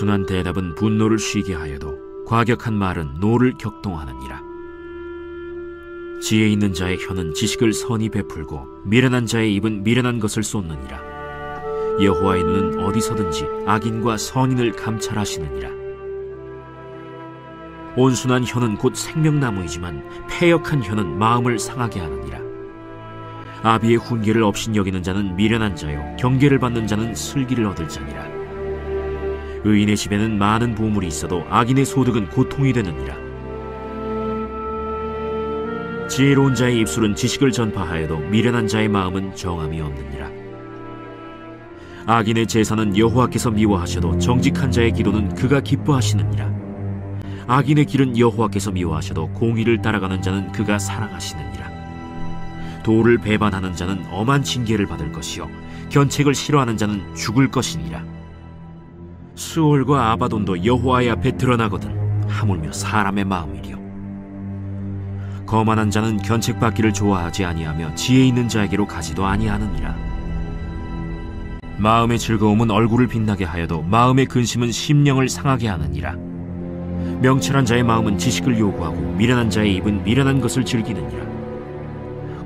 온순한 대답은 분노를 쉬게 하여도 과격한 말은 노를 격동하느니라. 지혜 있는 자의 혀는 지식을 선히 베풀고 미련한 자의 입은 미련한 것을 쏟느니라. 여호와의 눈은 어디서든지 악인과 선인을 감찰하시느니라. 온순한 혀는 곧 생명나무이지만 패역한 혀는 마음을 상하게 하느니라. 아비의 훈계를 업신여기는 자는 미련한 자요 경계를 받는 자는 슬기를 얻을 자니라. 의인의 집에는 많은 보물이 있어도 악인의 소득은 고통이 되느니라. 지혜로운 자의 입술은 지식을 전파하여도 미련한 자의 마음은 정함이 없느니라. 악인의 제사는 여호와께서 미워하셔도 정직한 자의 기도는 그가 기뻐하시느니라. 악인의 길은 여호와께서 미워하셔도 공의를 따라가는 자는 그가 사랑하시느니라. 도를 배반하는 자는 엄한 징계를 받을 것이요 견책을 싫어하는 자는 죽을 것이니라. 수올과 아바돈도 여호와의 앞에 드러나거든 하물며 사람의 마음이리요. 거만한 자는 견책받기를 좋아하지 아니하며 지혜 있는 자에게로 가지도 아니하느니라. 마음의 즐거움은 얼굴을 빛나게 하여도 마음의 근심은 심령을 상하게 하느니라. 명철한 자의 마음은 지식을 요구하고 미련한 자의 입은 미련한 것을 즐기느니라.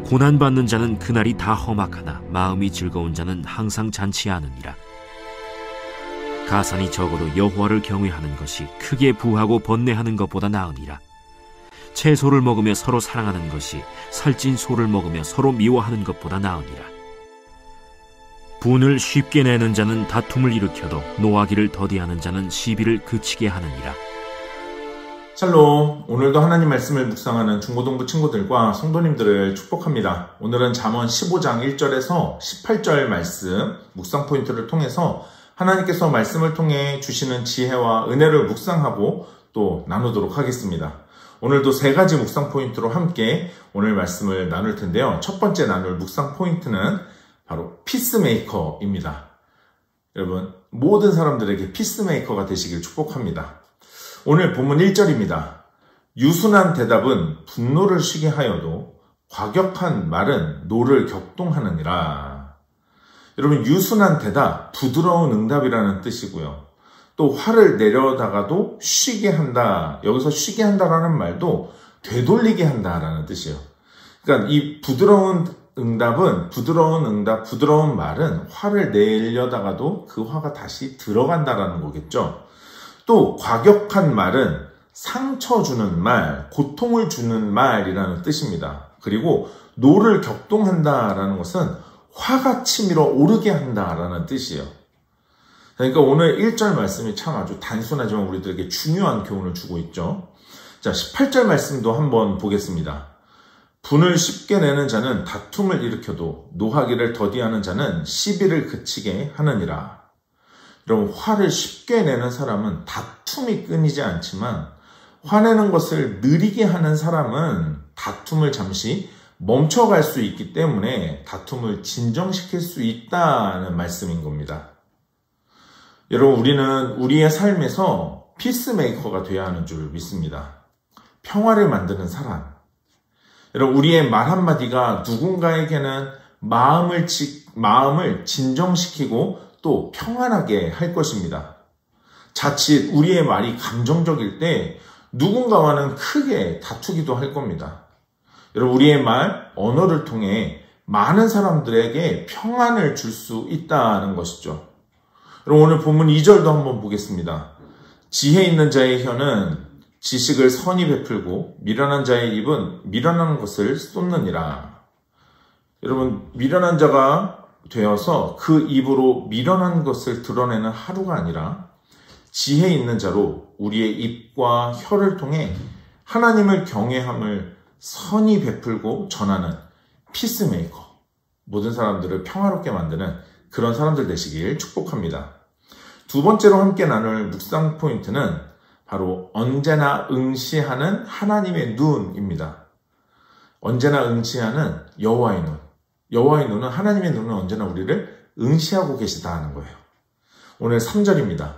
고난받는 자는 그날이 다 험악하나 마음이 즐거운 자는 항상 잔치하느니라. 가산이 적어도 여호와를 경외하는 것이 크게 부하고 번뇌하는 것보다 나으니라. 채소를 먹으며 서로 사랑하는 것이 살찐 소를 먹으며 서로 미워하는 것보다 나으니라. 분을 쉽게 내는 자는 다툼을 일으켜도 노하기를 더디하는 자는 시비를 그치게 하느니라. 샬롬, 오늘도 하나님 말씀을 묵상하는 중고등부 친구들과 성도님들을 축복합니다. 오늘은 잠언 15장 1절에서 18절 말씀 묵상 포인트를 통해서 하나님께서 말씀을 통해 주시는 지혜와 은혜를 묵상하고 또 나누도록 하겠습니다. 오늘도 세 가지 묵상 포인트로 함께 오늘 말씀을 나눌 텐데요. 첫 번째 나눌 묵상 포인트는 바로 피스메이커입니다. 여러분, 모든 사람들에게 피스메이커가 되시길 축복합니다. 오늘 본문 1절입니다. 유순한 대답은 분노를 쉬게 하여도 과격한 말은 노를 격동하느니라. 여러분, 유순한 대답, 부드러운 응답이라는 뜻이고요. 또 화를 내려다가도 쉬게 한다. 여기서 쉬게 한다라는 말도 되돌리게 한다라는 뜻이에요. 그러니까 이 부드러운 응답은, 부드러운 말은 화를 내려다가도 그 화가 다시 들어간다라는 거겠죠. 또 과격한 말은 상처 주는 말, 고통을 주는 말이라는 뜻입니다. 그리고 노를 격동한다라는 것은 화가 치밀어 오르게 한다라는 뜻이에요. 그러니까 오늘 1절 말씀이 참 아주 단순하지만 우리들에게 중요한 교훈을 주고 있죠. 자, 18절 말씀도 한번 보겠습니다. 분을 쉽게 내는 자는 다툼을 일으켜도 노하기를 더디하는 자는 시비를 그치게 하느니라. 여러분, 화를 쉽게 내는 사람은 다툼이 끊이지 않지만 화내는 것을 느리게 하는 사람은 다툼을 잠시 멈춰갈 수 있기 때문에 다툼을 진정시킬 수 있다는 말씀인 겁니다. 여러분, 우리는 우리의 삶에서 피스메이커가 되어야 하는 줄 믿습니다. 평화를 만드는 사람. 여러분, 우리의 말 한마디가 누군가에게는 마음을 진정시키고 또 평안하게 할 것입니다. 자칫 우리의 말이 감정적일 때 누군가와는 크게 다투기도 할 겁니다. 여러분, 우리의 말, 언어를 통해 많은 사람들에게 평안을 줄 수 있다는 것이죠. 여러분, 오늘 본문 2절도 한번 보겠습니다. 지혜 있는 자의 혀는 지식을 선히 베풀고 미련한 자의 입은 미련한 것을 쏟느니라. 여러분, 미련한 자가 되어서 그 입으로 미련한 것을 드러내는 하루가 아니라 지혜 있는 자로 우리의 입과 혀를 통해 하나님을 경외함을 선히 베풀고 전하는 피스메이커, 모든 사람들을 평화롭게 만드는 그런 사람들 되시길 축복합니다. 두 번째로 함께 나눌 묵상 포인트는 바로 언제나 응시하는 하나님의 눈입니다. 언제나 응시하는 여호와의 눈. 여호와의 눈은, 하나님의 눈은 언제나 우리를 응시하고 계시다 하는 거예요. 오늘 3절입니다.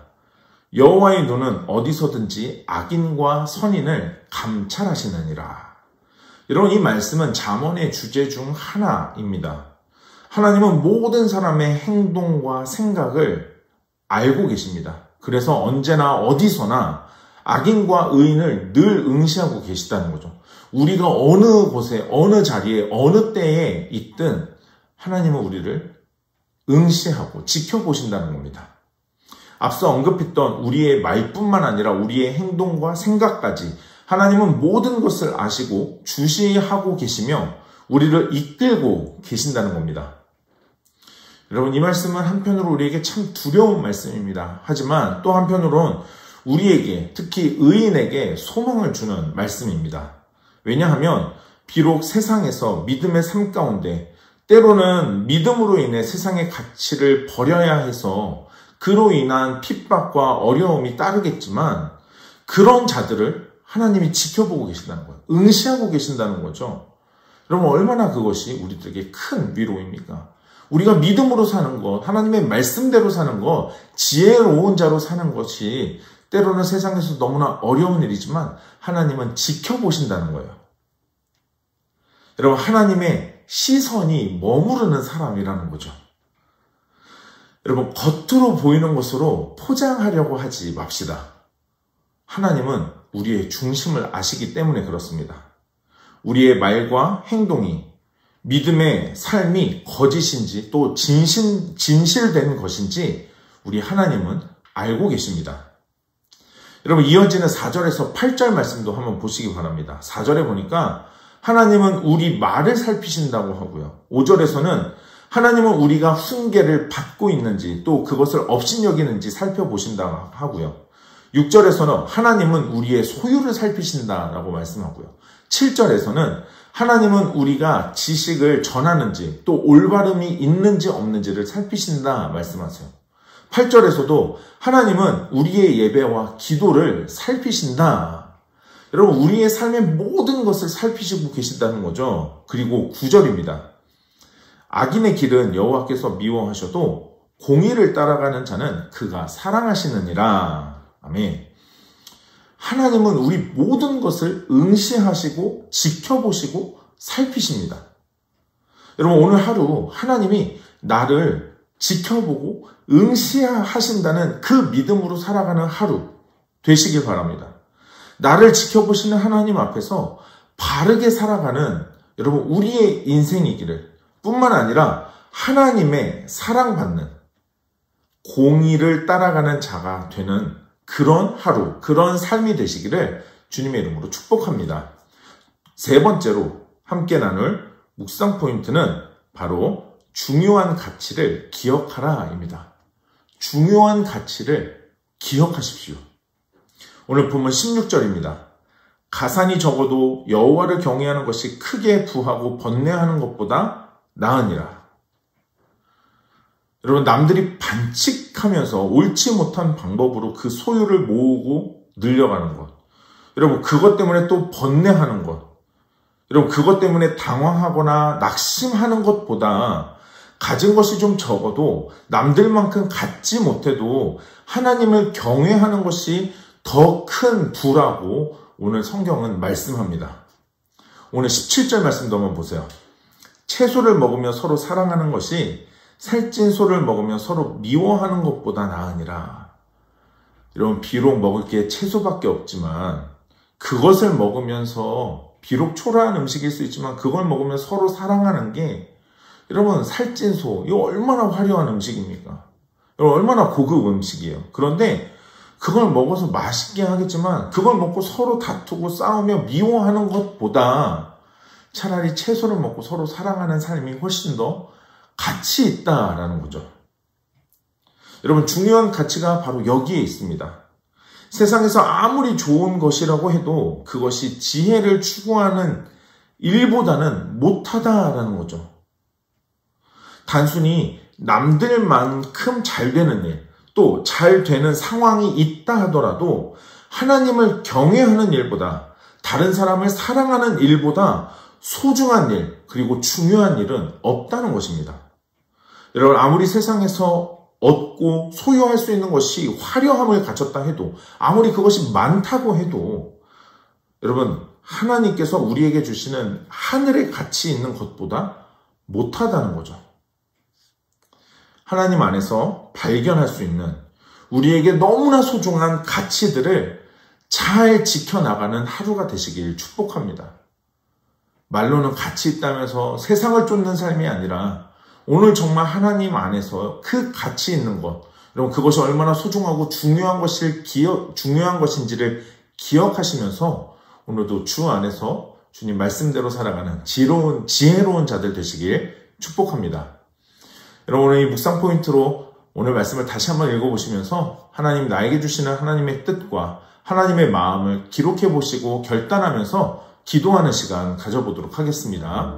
여호와의 눈은 어디서든지 악인과 선인을 감찰하시느니라. 여러분, 이 말씀은 잠언의 주제 중 하나입니다. 하나님은 모든 사람의 행동과 생각을 알고 계십니다. 그래서 언제나 어디서나 악인과 의인을 늘 응시하고 계시다는 거죠. 우리가 어느 곳에, 어느 자리에, 어느 때에 있든 하나님은 우리를 응시하고 지켜보신다는 겁니다. 앞서 언급했던 우리의 말뿐만 아니라 우리의 행동과 생각까지 하나님은 모든 것을 아시고 주시하고 계시며 우리를 이끌고 계신다는 겁니다. 여러분, 이 말씀은 한편으로 우리에게 참 두려운 말씀입니다. 하지만 또 한편으로는 우리에게, 특히 의인에게 소망을 주는 말씀입니다. 왜냐하면 비록 세상에서 믿음의 삶 가운데 때로는 믿음으로 인해 세상의 가치를 버려야 해서 그로 인한 핍박과 어려움이 따르겠지만 그런 자들을 하나님이 지켜보고 계신다는 거예요. 응시하고 계신다는 거죠. 여러분, 얼마나 그것이 우리들에게 큰 위로입니까? 우리가 믿음으로 사는 것, 하나님의 말씀대로 사는 것, 지혜로운 자로 사는 것이 때로는 세상에서 너무나 어려운 일이지만 하나님은 지켜보신다는 거예요. 여러분, 하나님의 시선이 머무르는 사람이라는 거죠. 여러분, 겉으로 보이는 것으로 포장하려고 하지 맙시다. 하나님은 우리의 중심을 아시기 때문에 그렇습니다. 우리의 말과 행동이 믿음의 삶이 거짓인지 또 진실된 것인지 우리 하나님은 알고 계십니다. 여러분, 이어지는 4절에서 8절 말씀도 한번 보시기 바랍니다. 4절에 보니까 하나님은 우리 말을 살피신다고 하고요. 5절에서는 하나님은 우리가 훈계를 받고 있는지 또 그것을 업신여기는지 살펴보신다고 하고요. 6절에서는 하나님은 우리의 소유를 살피신다라고 말씀하고요. 7절에서는 하나님은 우리가 지식을 전하는지 또 올바름이 있는지 없는지를 살피신다 말씀하세요. 8절에서도 하나님은 우리의 예배와 기도를 살피신다. 여러분, 우리의 삶의 모든 것을 살피시고 계신다는 거죠. 그리고 9절입니다. 악인의 길은 여호와께서 미워하셔도 공의를 따라가는 자는 그가 사랑하시느니라. 아멘. 하나님은 우리 모든 것을 응시하시고 지켜보시고 살피십니다. 여러분, 오늘 하루 하나님이 나를 지켜보고 응시하신다는 그 믿음으로 살아가는 하루 되시길 바랍니다. 나를 지켜보시는 하나님 앞에서 바르게 살아가는 여러분 우리의 인생이기를 뿐만 아니라 하나님의 사랑받는 공의를 따라가는 자가 되는 그런 하루, 그런 삶이 되시기를 주님의 이름으로 축복합니다. 세 번째로 함께 나눌 묵상 포인트는 바로 중요한 가치를 기억하라입니다. 중요한 가치를 기억하십시오. 오늘 본문 16절입니다. 가산이 적어도 여호와를 경외하는 것이 크게 부하고 번뇌하는 것보다 나으니라. 여러분, 남들이 반칙하면서 옳지 못한 방법으로 그 소유를 모으고 늘려가는 것. 여러분, 그것 때문에 또 번뇌하는 것. 여러분, 그것 때문에 당황하거나 낙심하는 것보다 가진 것이 좀 적어도 남들만큼 갖지 못해도 하나님을 경외하는 것이 더 큰 부라고 오늘 성경은 말씀합니다. 오늘 17절 말씀도 한번 보세요. 채소를 먹으며 서로 사랑하는 것이 살찐 소를 먹으며 서로 미워하는 것보다 나으니라. 여러분, 비록 먹을 게 채소밖에 없지만 그것을 먹으면서 비록 초라한 음식일 수 있지만 그걸 먹으며 서로 사랑하는 게 여러분, 살찐 소, 이거 얼마나 화려한 음식입니까? 여러분, 얼마나 고급 음식이에요. 그런데 그걸 먹어서 맛있게 하겠지만 그걸 먹고 서로 다투고 싸우며 미워하는 것보다 차라리 채소를 먹고 서로 사랑하는 삶이 훨씬 더 가치 있다라는 거죠. 여러분, 중요한 가치가 바로 여기에 있습니다. 세상에서 아무리 좋은 것이라고 해도 그것이 지혜를 추구하는 일보다는 못하다라는 거죠. 단순히 남들만큼 잘 되는 일, 또 잘 되는 상황이 있다 하더라도 하나님을 경외하는 일보다 다른 사람을 사랑하는 일보다 소중한 일, 그리고 중요한 일은 없다는 것입니다. 여러분, 아무리 세상에서 얻고 소유할 수 있는 것이 화려함을 갖췄다 해도, 아무리 그것이 많다고 해도 여러분, 하나님께서 우리에게 주시는 하늘의 가치 있는 것보다 못하다는 거죠. 하나님 안에서 발견할 수 있는 우리에게 너무나 소중한 가치들을 잘 지켜나가는 하루가 되시길 축복합니다. 말로는 가치 있다면서 세상을 쫓는 삶이 아니라 오늘 정말 하나님 안에서 그 가치 있는 것, 여러분 그것이 얼마나 소중하고 중요한 것인지를 기억하시면서 오늘도 주 안에서 주님 말씀대로 살아가는 지혜로운 자들 되시길 축복합니다. 여러분 오늘 이 묵상 포인트로 오늘 말씀을 다시 한번 읽어보시면서 하나님 나에게 주시는 하나님의 뜻과 하나님의 마음을 기록해 보시고 결단하면서 기도하는 시간 가져보도록 하겠습니다.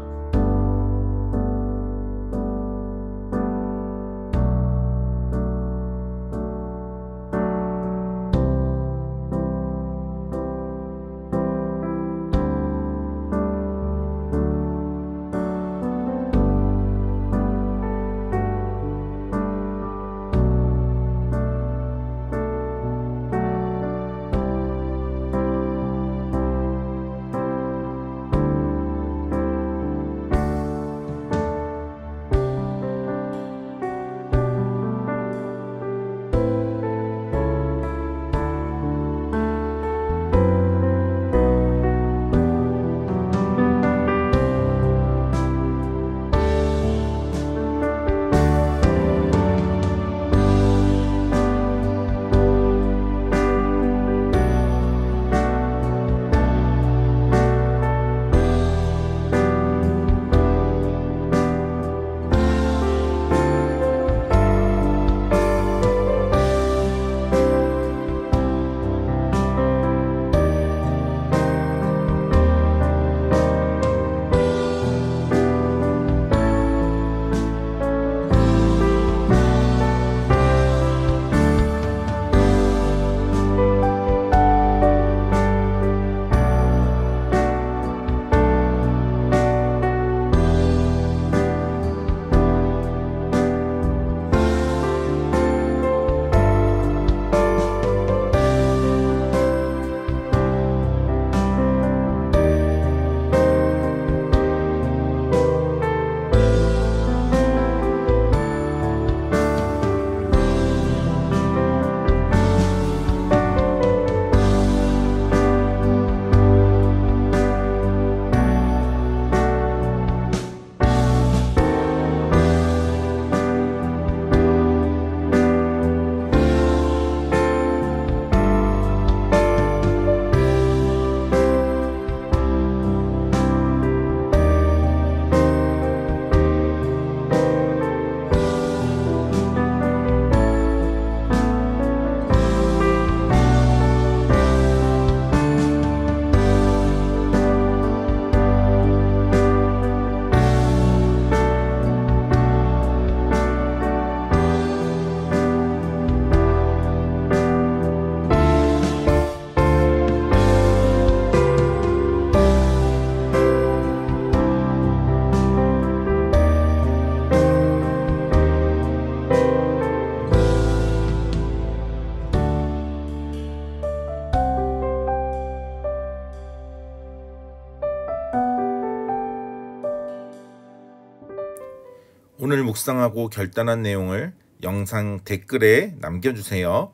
오늘 묵상하고 결단한 내용을 영상 댓글에 남겨주세요.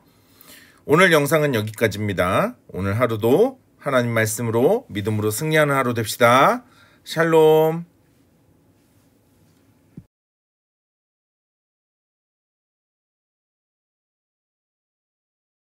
오늘 영상은 여기까지입니다. 오늘 하루도 하나님 말씀으로 믿음으로 승리하는 하루 됩시다. 샬롬.